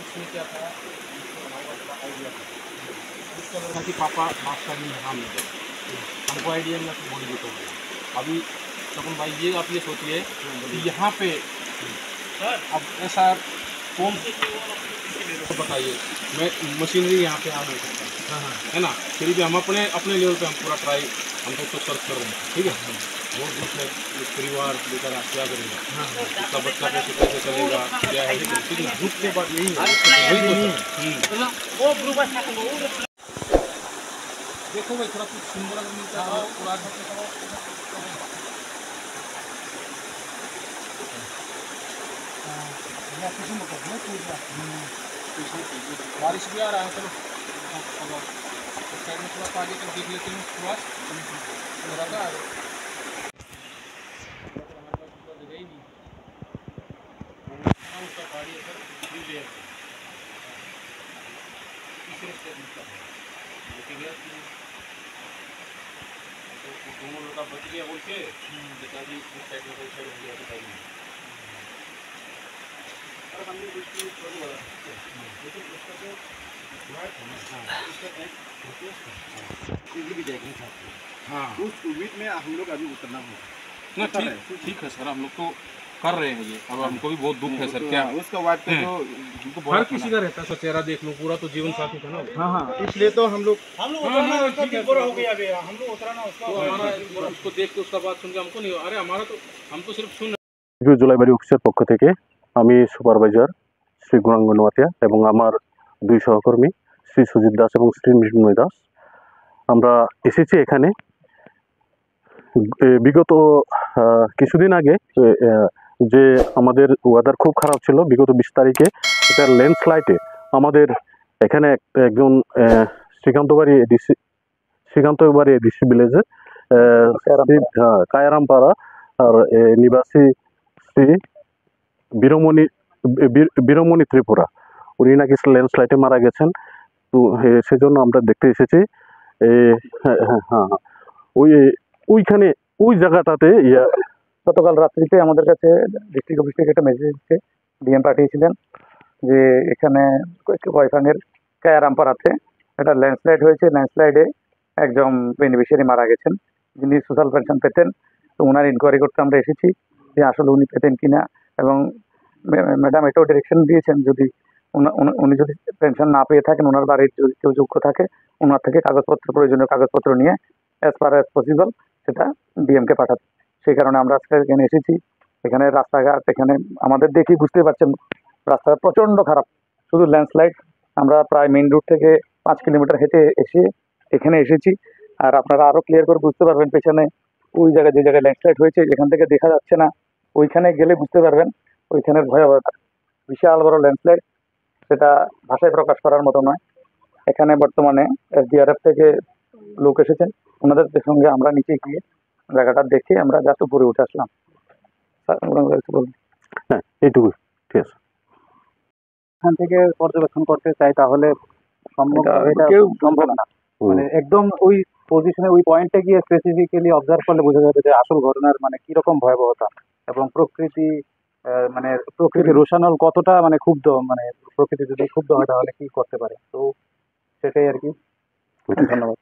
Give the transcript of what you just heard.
उसमें क्या था, हमारे पास थोड़ा आइडिया था कि पापा नाश्ता भी यहाँ मिल जाए, हमको आइडिया मिला तो बोल देता हूँ। अभी तपन भाई ये आप ये सोचिए कि यहाँ पे अब ऐसा कौन तो बताइए, मैं मशीनरी यहाँ पे आ नहीं सकता है ना, फिर भी हम अपने अपने लेवल पे हम पूरा ट्राई हम तो सर्च कर रहे हैं, ठीक है। बहुत दुख है, परिवार बेचारा क्या करेगा, उसका बच्चा कैसे चलेगा, क्या है, ठीक है। दुख के बाद यही है, देखो भाई थोड़ा कुछ सुंदर मिलता है पूरा बारिश भी आ रहा है। चलो साइड में थोड़ा आगे तक देख लेते हैं थोड़ा मेरा का जगह ही नहीं उसका गाड़ी है सर तीसरे स्टेज में दोनों लड़का बच गया बोल के पिताजी उस साइड में साइड हो गया पिताजी हाँ उस उम्मीद में हम लोग अभी उतरना होगा ना। ठीक है सर, हम लोग तो कर रहे हैं ये, अब हमको भी बहुत दुख है सर। क्या उसका बात पे तो हमको हर किसी का रहता है, चेहरा देख लो पूरा तो जीवन साथी था ना। हाँ हाँ, इसलिए तो हम लोग बुरा हो गया, हम लोग उतराना उसका उसको देख के उसका बात सुन के हमको नहीं, अरे हमारा तो हम तो सिर्फ सुन। জুলাইবাড়ি অফিসের পক্ষ থেকে আমি সুপারভাইজার শ্রী গুণাঙ্গ নোয়াতিয়া এবং আমার দুই সহকর্মী শ্রী সুজিত দাস এবং শ্রী মৃন্ময় দাস আমরা এসেছি এখানে বিগত কিছুদিন আগে যে আমাদের ওয়েদার খুব খারাপ ছিল বিগত 20 তারিখে এটা ল্যান্ডস্লাইডে আমাদের এখানে একজন শ্রীকান্তবাড়ি এডিসি ভিলেজে কায়ারামপাড়া আর নিবাসী শ্রী বীরমণি ত্রিপুরা উনি নাকি ল্যান্ডস্লাইডে মারা গেছেন। তো সেজন্য আমরা দেখতে এসেছি। হ্যাঁ ওইখানে ওই জায়গাটাতে গতকাল রাত্রিতে আমাদের কাছে ডিস্ট্রিক্ট অফিস থেকে একটা মেসেজ এসেছে, ডিএম পাঠিয়েছিলেন যে এখানে কয়ফাঙের কায়ারামপাড়াতে একটা ল্যান্ডস্লাইড হয়েছে, ল্যান্ডস্লাইডে একজন বেনিফিশিয়ারি মারা গেছেন যিনি সোশ্যাল পেনশন পেতেন। তো ওনার ইনকোয়ারি করতে আমরা এসেছি যে আসলে উনি পেতেন কিনা, এবং ম্যাডাম এটাও ডিরেকশন দিয়েছেন যদি উনি যদি পেনশন না পেয়ে থাকেন, ওনার বাড়ির যদি কেউ যোগ্য থাকে ওনার থেকে কাগজপত্র প্রয়োজনীয় কাগজপত্র নিয়ে অ্যাজ পার অ্যাজ পসিবল সেটা ডিএমকে পাঠাতে। সেই কারণে আমরা আজকে এখানে এসেছি। এখানে রাস্তাঘাট এখানে আমাদের দেখি বুঝতে পারছেন রাস্তাঘাট প্রচণ্ড খারাপ, শুধু ল্যান্ডস্লাইড। আমরা প্রায় মেইন রোড থেকে 5 কিলোমিটার হেঁটে এসে এখানে এসেছি। আর আপনারা আরও ক্লিয়ার করে বুঝতে পারবেন পেছনে ওই জায়গায় যে জায়গায় ল্যান্ডস্লাইড হয়েছে এখান থেকে দেখা যাচ্ছে না, ওইখানে গেলে বুঝতে পারবেন ওইখানের ভয়াবহতা। বিশাল বড় ল্যান্ডস্লাইড, সেটা ভাষায় প্রকাশ করার মতো নয়। এখানে বর্তমানে এসডিআরএফ থেকে লোক এসেছেন, ওনাদের সঙ্গে আমরা নিচে গিয়ে জায়গাটা দেখে আমরা জাস্ট উপরে উঠে আসলাম। হ্যাঁ এইটুকু ঠিক আছে। এখান থেকে পর্যবেক্ষণ করতে চাই তাহলে সম্ভব না, মানে একদম ওই পজিশনে ওই পয়েন্টে গিয়ে স্পেসিফিক্যালি অবজার্ভ করলে বোঝা যাবে যে আসল ঘটনার মানে কিরকম ভয়াবহতা এবং প্রকৃতি মানে প্রকৃতি রোশানল কতটা মানে ক্ষুব্ধ, মানে প্রকৃতি যদি ক্ষুব্ধ হয় তাহলে কি করতে পারে। তো সেটাই আর কি। ধন্যবাদ।